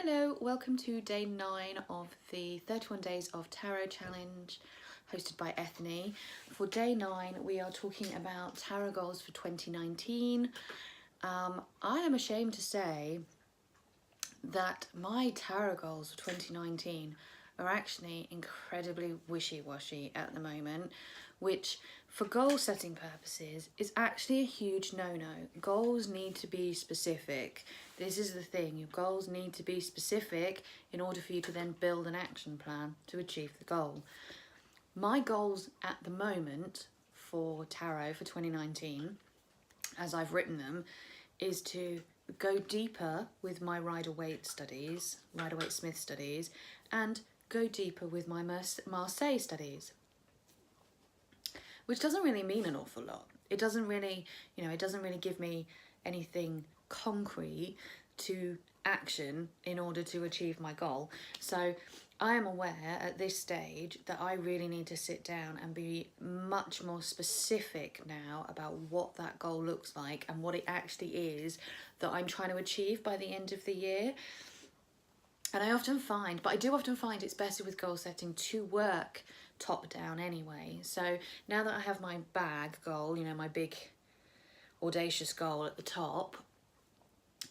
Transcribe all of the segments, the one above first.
Hello, welcome to day 9 of the 31 Days of Tarot Challenge hosted by Ethony. For day 9 we are talking about tarot goals for 2019. I am ashamed to say that my tarot goals for 2019 are actually incredibly wishy-washy at the moment, which for goal setting purposes is actually a huge no-no. Goals need to be specific. This is the thing, your goals need to be specific in order for you to then build an action plan to achieve the goal. My goals at the moment for tarot for 2019, as I've written them, is to go deeper with my Rider-Waite studies, Rider-Waite-Smith studies, and go deeper with my Marseille studies, which doesn't really mean an awful lot. It doesn't really, it doesn't really give me anything concrete to action in order to achieve my goal. So I am aware at this stage that I really need to sit down and be much more specific now about what that goal looks like and what it actually is that I'm trying to achieve by the end of the year. And I do often find it's better with goal setting to work top down anyway. So now that I have my bag goal, my big audacious goal at the top,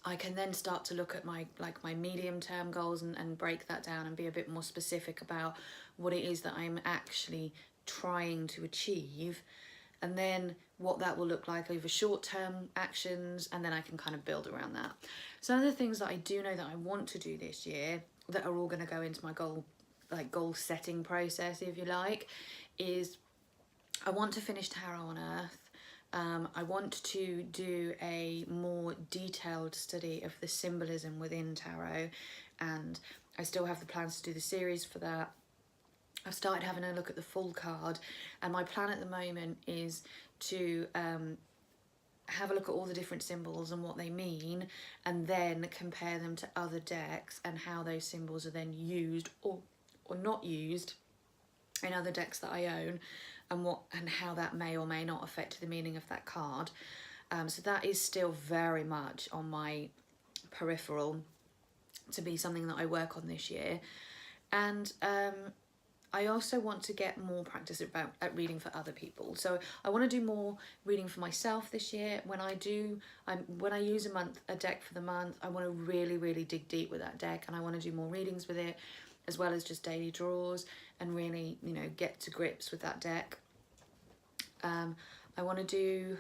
I can then start to look at my medium term goals and break that down and be a bit more specific about what it is that I'm actually trying to achieve, and then what that will look like over short-term actions, and then I can kind of build around that. Some of the things that I do know that I want to do this year that are all going to go into my goal setting process, if you like, is I want to finish Tarot on Earth. I want to do a more detailed study of the symbolism within tarot, and I still have the plans to do the series for that. I've started having a look at the full card, and my plan at the moment is to have a look at all the different symbols and what they mean, and then compare them to other decks and how those symbols are then used or not used in other decks that I own, and how that may or may not affect the meaning of that card. So that is still very much on my peripheral to be something that I work on this year. And I also want to get more practice at reading for other people. So I want to do more reading for myself this year. When I use a deck for the month, I want to really dig deep with that deck, and I want to do more readings with it, as well as just daily draws, and really, get to grips with that deck. I want to do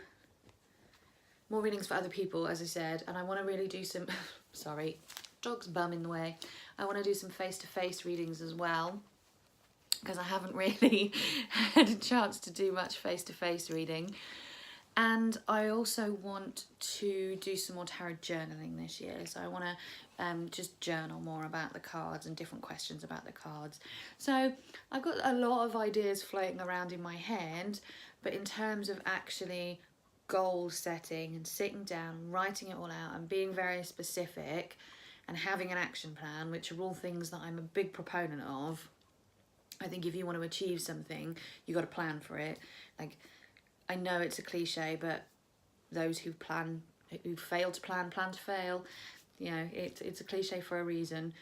more readings for other people, as I said, and I want to really do some, sorry, dog's bum in the way. I want to do some face-to-face readings as well, because I haven't really had a chance to do much face-to-face reading. And I also want to do some more tarot journaling this year. So I want to just journal more about the cards and different questions about the cards. So I've got a lot of ideas floating around in my head, but in terms of actually goal setting and sitting down, writing it all out and being very specific and having an action plan, which are all things that I'm a big proponent of. I think if you want to achieve something, you got to plan for it. I know it's a cliche, but those who fail to plan to fail. It's a cliche for a reason.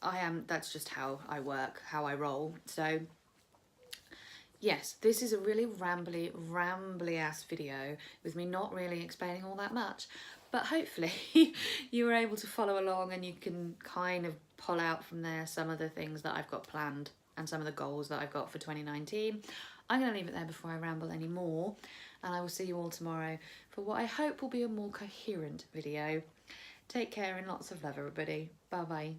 That's just how I work, how I roll. So yes, this is a really rambly ass video with me not really explaining all that much, but hopefully you were able to follow along and you can kind of pull out from there some of the things that I've got planned and some of the goals that I've got for 2019. I'm going to leave it there before I ramble anymore, and I will see you all tomorrow for what I hope will be a more coherent video. Take care and lots of love, everybody. Bye bye.